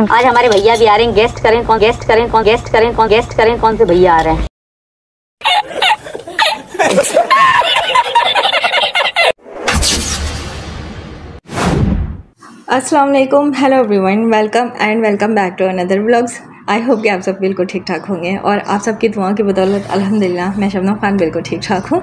आज हमारे भैया भी आ रहे हैं, गेस्ट करें कौन से भैया आ रहे हैं। अस्सलाम वालेकुम, hello everyone, welcome back to another vlogs. I hope कि आप सब बिल्कुल ठीक ठाक होंगे और आप सबकी दुआओं की बदौलत अल्हम्दुलिल्लाह मैं शबनम खान बिल्कुल ठीक ठाक हूँ।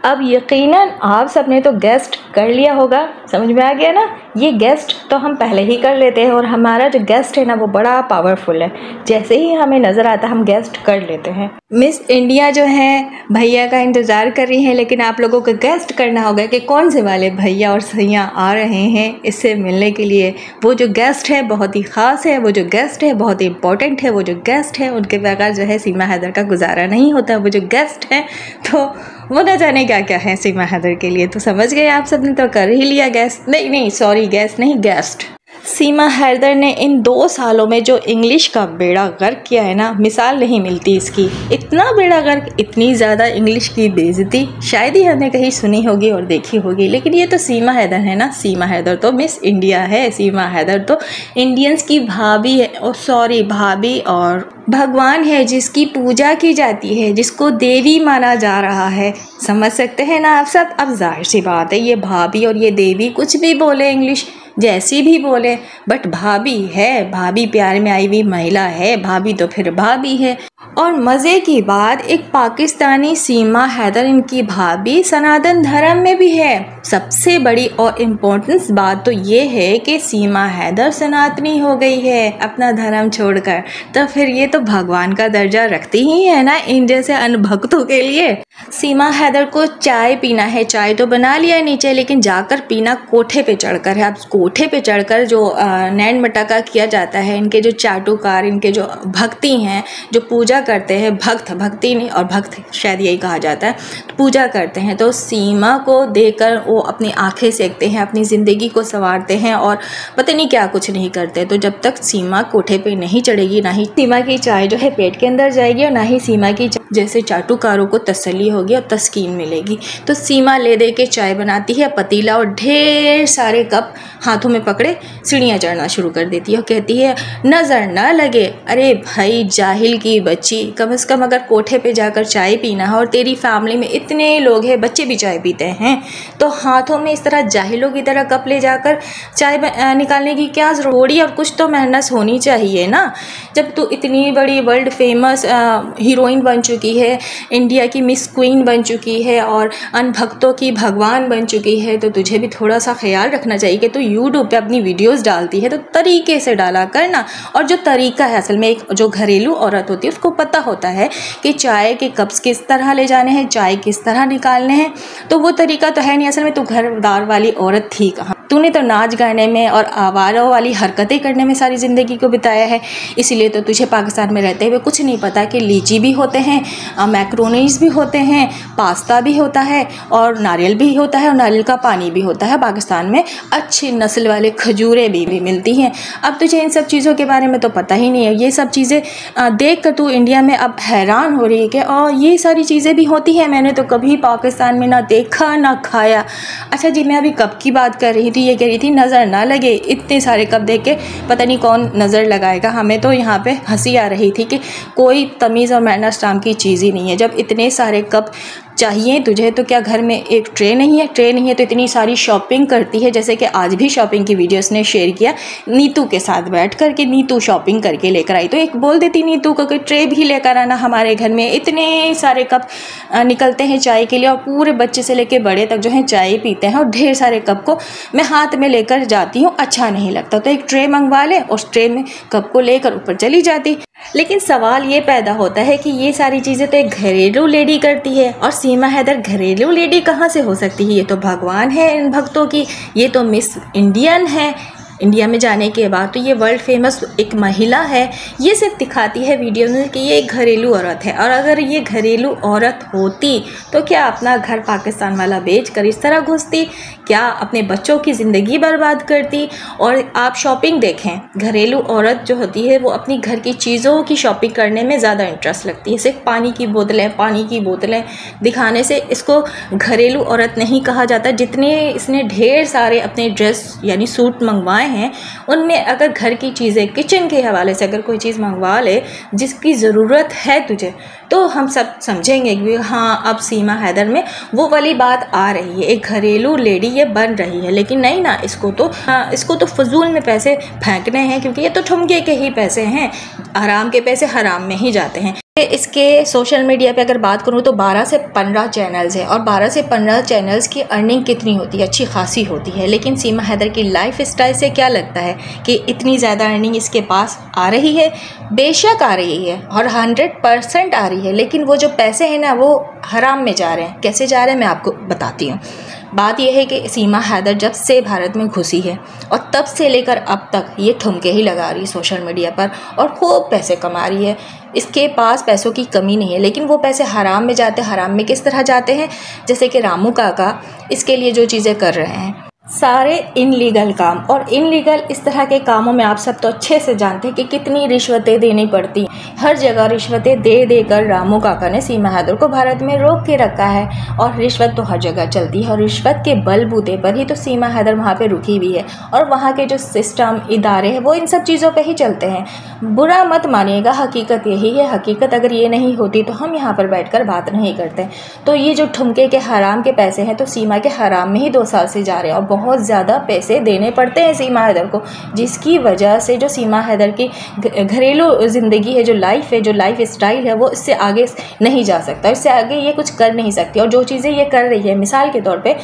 अब यकीनन आप सब ने तो गेस्ट कर लिया होगा, समझ में आ गया ना। ये गेस्ट तो हम पहले ही कर लेते हैं और हमारा जो गेस्ट है ना वो बड़ा पावरफुल है। जैसे ही हमें नज़र आता हम गेस्ट कर लेते हैं। मिस इंडिया जो है भैया का इंतज़ार कर रही हैं, लेकिन आप लोगों को गेस्ट करना होगा कि कौन से वाले भैया और सैया आ रहे हैं इससे मिलने के लिए। वो जो गेस्ट है बहुत ही ख़ास है, वो जो गेस्ट है बहुत ही इंपॉर्टेंट है, वो जो गेस्ट है उनके बगैर जो है सीमा हैदर का गुजारा नहीं होता। वो जो गेस्ट है तो वो न जाने क्या क्या है सीमा हैदर के लिए। तो समझ गए आप सब ने तो कर ही लिया गेस्ट, नहीं सॉरी गेस्ट नहीं गेस्ट। सीमा हैदर ने इन 2 सालों में जो इंग्लिश का बेड़ा गर्क किया है ना, मिसाल नहीं मिलती इसकी। इतना बेड़ा गर्क, इतनी ज़्यादा इंग्लिश की बेइज्जती शायद ही हमने कहीं सुनी होगी और देखी होगी। लेकिन ये तो सीमा हैदर है ना, सीमा हैदर तो मिस इंडिया है, सीमा हैदर तो इंडियंस की भाभी है, और सॉरी भाभी और भगवान है जिसकी पूजा की जाती है, जिसको देवी माना जा रहा है। समझ सकते हैं ना आप सब। अब जाहिर सी बात है ये भाभी और ये देवी कुछ भी बोले, इंग्लिश जैसी भी बोले, बट भाभी है, भाभी प्यार में आई हुई महिला है, भाभी तो फिर भाभी है। और मज़े की बात, एक पाकिस्तानी सीमा हैदर इनकी भाभी सनातन धर्म में भी है। सबसे बड़ी और इम्पोर्टेंस बात तो ये है कि सीमा हैदर सनातनी हो गई है अपना धर्म छोड़कर। तो फिर ये तो भगवान का दर्जा रखती ही है ना इन जैसे अनभक्तों के लिए। सीमा हैदर को चाय पीना है, चाय तो बना लिया नीचे, लेकिन जाकर पीना कोठे पे चढ़कर है। अब कोठे पे चढ़कर जो नैन मटका किया जाता है, इनके जो चाटुकार, इनके जो भक्ति हैं, जो पूजा करते हैं, भक्ति नहीं और भक्त शायद यही कहा जाता है, पूजा करते हैं, तो सीमा को देखकर वो अपनी आंखें सेकते हैं, अपनी ज़िंदगी को संवारते हैं और पता नहीं क्या कुछ नहीं करते। तो जब तक सीमा कोठे पे नहीं चढ़ेगी, ना ही सीमा की चाय जो है पेट के अंदर जाएगी और ना ही सीमा की जैसे चाटुकारों को तसल्ली होगी और तस्कीन मिलेगी। तो सीमा ले दे के चाय बनाती है, पतीला और ढेर सारे कप हाथों में पकड़े सीढ़ियाँ चढ़ना शुरू कर देती है और कहती है नज़र ना लगे। अरे भाई जाहिल की बच्ची, कम से कम अगर कोठे पे जाकर चाय पीना है और तेरी फैमिली में इतने लोग हैं, बच्चे भी चाय पीते हैं, तो हाथों में इस तरह जाहिलों की तरह कप ले जाकर चाय निकालने की क्या ज़रूरत है। और कुछ तो मेहनत होनी चाहिए ना। जब तू इतनी बड़ी वर्ल्ड फेमस हीरोइन बन चुकी है, इंडिया की मिस क्वीन बन चुकी है और अनभक्तों की भगवान बन चुकी है, तो तुझे भी थोड़ा सा ख्याल रखना चाहिए कि तू यूट्यूब पे अपनी वीडियोस डालती है तो तरीके से डाला करना। और जो तरीका है, असल में एक जो घरेलू औरत होती है उसको पता होता है कि चाय के कप्स किस तरह ले जाने हैं, चाय किस तरह निकालने हैं। तो वो तरीका तो है नहीं। असल में तू घरदार वाली औरत थी कहाँ। तूने तो नाच गाने में और आवारों वाली हरकतें करने में सारी ज़िंदगी को बिताया है, इसीलिए तो तुझे पाकिस्तान में रहते हुए कुछ नहीं पता कि लीची भी होते हैं, मैक्रोनीज भी होते हैं, पास्ता भी होता है और नारियल भी होता है और नारियल का पानी भी होता है। पाकिस्तान में अच्छी नस्ल वाले खजूरें भी मिलती हैं। अब तुझे इन सब चीज़ों के बारे में तो पता ही नहीं है। ये सब चीज़ें देख कर तू इंडिया में अब हैरान हो रही है कि ये सारी चीज़ें भी होती हैं, मैंने तो कभी पाकिस्तान में ना देखा ना खाया। अच्छा जी, मैं अभी कप की बात कर रही थी, ये कह रही थी नज़र ना लगे। इतने सारे कप देख के पता नहीं कौन नज़र लगाएगा। हमें तो यहाँ पे हंसी आ रही थी कि कोई तमीज़ और मैनर्स नाम की चीज़ ही नहीं है। जब इतने सारे कप चाहिए तुझे तो क्या घर में एक ट्रे नहीं है? ट्रे नहीं है तो इतनी सारी शॉपिंग करती है। जैसे कि आज भी शॉपिंग की वीडियोस ने शेयर किया, नीतू के साथ बैठ कर के नीतू शॉपिंग करके लेकर आई, तो एक बोल देती नीतू को कि ट्रे भी लेकर आना, हमारे घर में इतने सारे कप निकलते हैं चाय के लिए और पूरे बच्चे से लेके बड़े तक जो है चाय पीते हैं और ढेर सारे कप को मैं हाथ में लेकर जाती हूँ, अच्छा नहीं लगता। तो एक ट्रे मंगवा ले और उस ट्रे में कप को लेकर ऊपर चली जाती। लेकिन सवाल ये पैदा होता है कि ये सारी चीज़ें तो एक घरेलू लेडी करती है और सीमा हैदर घरेलू लेडी कहाँ से हो सकती है? ये तो भगवान है इन भक्तों की, ये तो मिस इंडियन है। इंडिया में जाने के बाद तो ये वर्ल्ड फेमस एक महिला है। ये सिर्फ दिखाती है वीडियो में कि ये एक घरेलू औरत है। और अगर ये घरेलू औरत होती तो क्या अपना घर पाकिस्तान वाला बेच कर इस तरह घुसती? क्या अपने बच्चों की ज़िंदगी बर्बाद करती? और आप शॉपिंग देखें, घरेलू औरत जो होती है वो अपनी घर की चीज़ों की शॉपिंग करने में ज़्यादा इंटरेस्ट लगती है। सिर्फ पानी की बोतलें दिखाने से इसको घरेलू औरत नहीं कहा जाता। जितने इसने ढेर सारे अपने ड्रेस यानी सूट मंगवाए मंगवाए हैं उनमें अगर घर की चीज़ें, किचन के हवाले से अगर कोई चीज़ मंगवा ले जिसकी ज़रूरत है तुझे, तो हम सब समझेंगे कि हाँ अब सीमा हैदर में वो वाली बात आ रही है, एक घरेलू लेडी ये बन रही है। लेकिन नहीं ना, इसको तो फजूल में पैसे फेंकने हैं, क्योंकि ये तो ठुमके के ही पैसे हैं, हराम के पैसे हराम में ही जाते हैं। इसके सोशल मीडिया पे अगर बात करूँ तो 12 से 15 चैनल्स हैं और 12 से 15 चैनल्स की अर्निंग कितनी होती है, अच्छी खासी होती है। लेकिन सीमा हैदर की लाइफ स्टाइल से क्या लगता है कि इतनी ज़्यादा अर्निंग इसके पास आ रही है? बेशक आ रही है और 100% आ रही है, लेकिन वो जो पैसे हैं ना वो हराम में जा रहे हैं। कैसे जा रहे हैं मैं आपको बताती हूँ। बात यह है कि सीमा हैदर जब से भारत में घुसी है और तब से लेकर अब तक ये ठुमके ही लगा रही है सोशल मीडिया पर और खूब पैसे कमा रही है। इसके पास पैसों की कमी नहीं है, लेकिन वो पैसे हराम में जाते हैं। हराम में किस तरह जाते हैं? जैसे कि रामू काका इसके लिए जो चीज़ें कर रहे हैं, सारे इनलीगल काम, और इनलीगल इस तरह के कामों में आप सब तो अच्छे से जानते हैं कि कितनी रिश्वतें देनी पड़ती। हर जगह रिश्वतें दे देकर रामू काका ने सीमा हैदर को भारत में रोक के रखा है और रिश्वत तो हर जगह चलती है और रिश्वत के बलबूते पर ही तो सीमा हैदर वहाँ पे रुकी हुई है और वहाँ के जो सिस्टम, इदारे हैं वो इन सब चीज़ों पर ही चलते हैं। बुरा मत मानिएगा, हकीकत यही है। हकीकत अगर ये नहीं होती तो हम यहाँ पर बैठ कर बात नहीं करते। तो ये जो ठुमके के हराम के पैसे हैं तो सीमा के हराम में ही 2 साल से जा रहे हैं और बहुत ज़्यादा पैसे देने पड़ते हैं सीमा हैदर को, जिसकी वजह से जो सीमा हैदर की घरेलू ज़िंदगी है, जो लाइफ है, जो लाइफ स्टाइल है, वो इससे आगे नहीं जा सकता, इससे आगे ये कुछ कर नहीं सकती। और जो चीज़ें ये कर रही है, मिसाल के तौर पे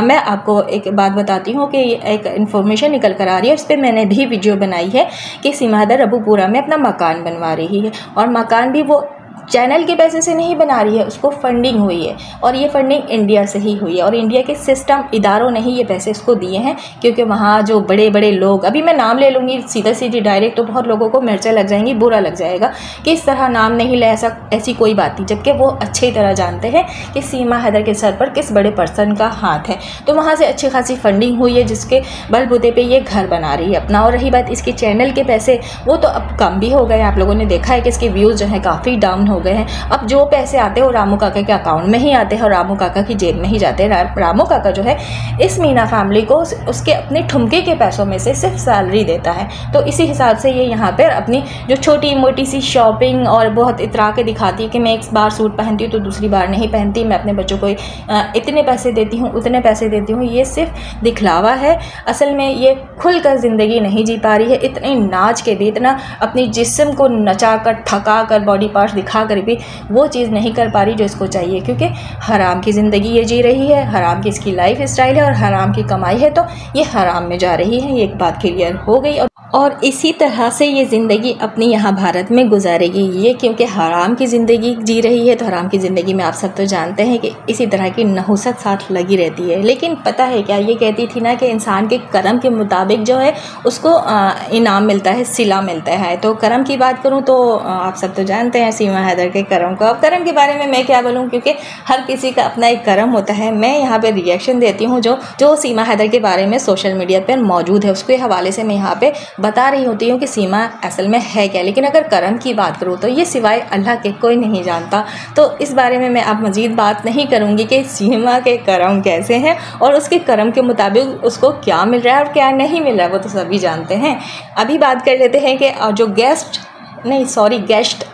मैं आपको एक बात बताती हूँ कि एक इन्फॉर्मेशन निकल कर आ रही है, उस पर मैंने भी वीडियो बनाई है कि सीमा हैदर अबूपुरा में अपना मकान बनवा रही है और मकान भी वो चैनल के पैसे से नहीं बना रही है, उसको फंडिंग हुई है और ये फंडिंग इंडिया से ही हुई है और इंडिया के सिस्टम, इदारों ने ही ये पैसे उसको दिए हैं। क्योंकि वहाँ जो बड़े बड़े लोग, अभी मैं नाम ले लूँगी सीधा सीधी डायरेक्ट तो बहुत लोगों को मिर्चें लग जाएंगी, बुरा लग जाएगा कि इस तरह नाम नहीं ले, ऐसी कोई बात नहीं, जबकि वो अच्छी तरह जानते हैं कि सीमा हैदर के सर पर किस बड़े पर्सन का हाथ है। तो वहाँ से अच्छी खासी फंडिंग हुई है जिसके बलबूते पर ये घर बना रही है अपना। और रही बात इसके चैनल के पैसे, वो तो अब कम भी हो गए। आप लोगों ने देखा है कि इसके व्यूज़ जो हैं काफ़ी डाउन हो गए हैं। अब जो पैसे आते हैं वो रामू काका के अकाउंट में ही आते हैं और रामू काका की जेब में ही जाते हैं। रामू काका जो है इस मीना फैमिली को उसके अपने ठुमके के पैसों में से सिर्फ सैलरी देता है। तो इसी हिसाब से ये यहाँ पर अपनी जो छोटी मोटी सी शॉपिंग और बहुत इतरा के दिखाती है कि मैं एक बार सूट पहनती हूँ तो दूसरी बार नहीं पहनती, मैं अपने बच्चों को इतने पैसे देती हूँ, उतने पैसे देती हूँ, ये सिर्फ दिखलावा है। असल में ये खुलकर ज़िंदगी नहीं जी पा रही है। इतने नाच के भी, इतना अपनी जिस्म को नचा कर, थका कर, बॉडी पार्ट्स दिखा कर भी वो चीज़ नहीं कर पा रही जो इसको चाहिए, क्योंकि हराम की ज़िंदगी ये जी रही है, हराम की इसकी लाइफ स्टाइल है और हराम की कमाई है, तो ये हराम में जा रही है। ये एक बात क्लियर हो गई और इसी तरह से ये ज़िंदगी अपनी यहाँ भारत में गुजारेगी ये, क्योंकि हराम की ज़िंदगी जी रही है। तो हराम की ज़िंदगी में आप सब तो जानते हैं कि इसी तरह की नहुसत साथ लगी रहती है। लेकिन पता है क्या, ये कहती थी ना कि इंसान के कर्म के मुताबिक जो है उसको इनाम मिलता है, सिला मिलता है। तो कर्म की बात करूँ तो आप सब तो जानते हैं सीमा हैदर के कर्म को। अब कर्म के बारे में मैं क्या बोलूँ, क्योंकि हर किसी का अपना एक कर्म होता है। मैं यहाँ पर रिएक्शन देती हूँ जो सीमा हैदर के बारे में सोशल मीडिया पर मौजूद है, उसके हवाले से मैं यहाँ पर बता रही होती हूँ कि सीमा असल में है क्या। लेकिन अगर कर्म की बात करूँ तो ये सिवाय अल्लाह के कोई नहीं जानता। तो इस बारे में मैं अब मज़ीद बात नहीं करूँगी कि सीमा के कर्म कैसे हैं और उसके कर्म के मुताबिक उसको क्या मिल रहा है और क्या नहीं मिल रहा है, वो तो सभी जानते हैं। अभी बात कर लेते हैं कि जो गेस्ट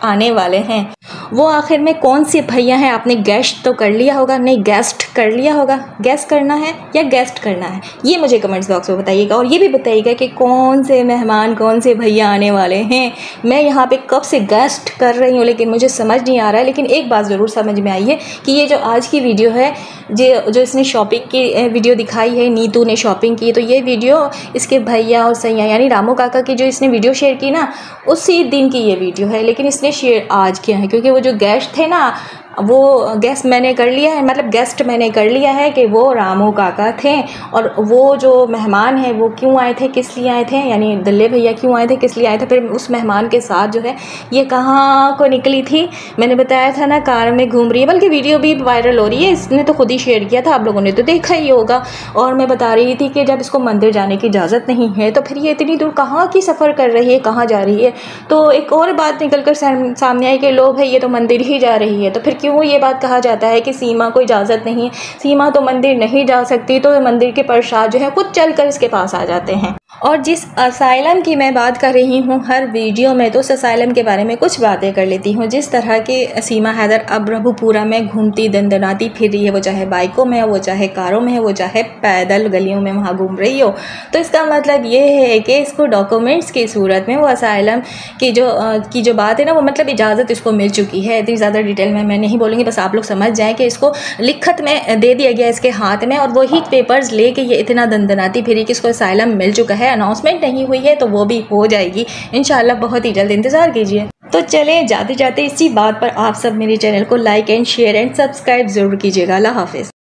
आने वाले हैं वो आखिर में कौन से भैया हैं। आपने गेस्ट तो कर लिया होगा, नहीं गेस्ट कर लिया होगा, गेस्ट करना है या गेस्ट करना है, ये मुझे कमेंट्स बॉक्स में बताइएगा। और ये भी बताइएगा कि कौन से मेहमान, कौन से भैया आने वाले हैं। मैं यहाँ पे कब से गेस्ट कर रही हूँ लेकिन मुझे समझ नहीं आ रहा है। लेकिन एक बात ज़रूर समझ में आई है कि ये जो आज की वीडियो है, जो इसने शॉपिंग की वीडियो दिखाई है, नीतू ने शॉपिंग की, तो ये वीडियो इसके भैया और सैया यानी रामू काका की जो इसने वीडियो शेयर की ना, उसी दिन की ये वीडियो है। लेकिन इसने शेयर आज किया है क्योंकि वो जो गेस्ट थे ना, वो गेस्ट मैंने कर लिया है, मतलब गेस्ट मैंने कर लिया है कि वो रामू काका थे। और वो जो मेहमान हैं वो क्यों आए थे, किस लिए आए थे, यानी दल्ले भैया क्यों आए थे, किस लिए आए थे। फिर उस मेहमान के साथ जो है ये कहाँ को निकली थी, मैंने बताया था ना, कार में घूम रही है, बल्कि वीडियो भी वायरल हो रही है, इसने तो खुद ही शेयर किया था, आप लोगों ने तो देखा ही होगा। और मैं बता रही थी कि जब इसको मंदिर जाने की इजाज़त नहीं है तो फिर ये इतनी दूर कहाँ की सफ़र कर रही है, कहाँ जा रही है। तो एक और बात निकल कर सामने आई कि लो भाई ये तो मंदिर ही जा रही है, तो फिर क्यों क्यों ये बात कहा जाता है कि सीमा को इजाज़त नहीं है, सीमा तो मंदिर नहीं जा सकती, तो मंदिर के प्रसाद जो है खुद चल कर इसके पास आ जाते हैं। और जिस असाइलम की मैं बात कर रही हूँ हर वीडियो में, तो उस असाइलम के बारे में कुछ बातें कर लेती हूँ। जिस तरह की सीमा हैदर अब प्रभुपुरा में घूमती दंदनाती फिर रही है, वो चाहे बाइकों में हो, वो चाहे कारों में हो, वो चाहे पैदल गलियों में वहाँ घूम रही हो, तो इसका मतलब ये है कि इसको डॉक्यूमेंट्स की सूरत में वो असाइलम की जो बात है ना, वो मतलब इजाज़त इसको मिल चुकी है। इतनी ज़्यादा डिटेल में मैं नहीं बोलूँगी, बस आप लोग समझ जाएँ कि इसको लिखत में दे दिया गया इसके हाथ में, और वही पेपर्स लेके ये इतना दंदनाती फिरी कि इसको असाइलम मिल चुका है। अनाउंसमेंट नहीं हुई है तो वो भी हो जाएगी इंशाल्लाह, बहुत ही जल्द इंतज़ार कीजिए। तो चलें जाते जाते इसी बात पर आप सब मेरे चैनल को like and share and subscribe ज़रूर कीजिएगा। अल्लाह हाफिज़।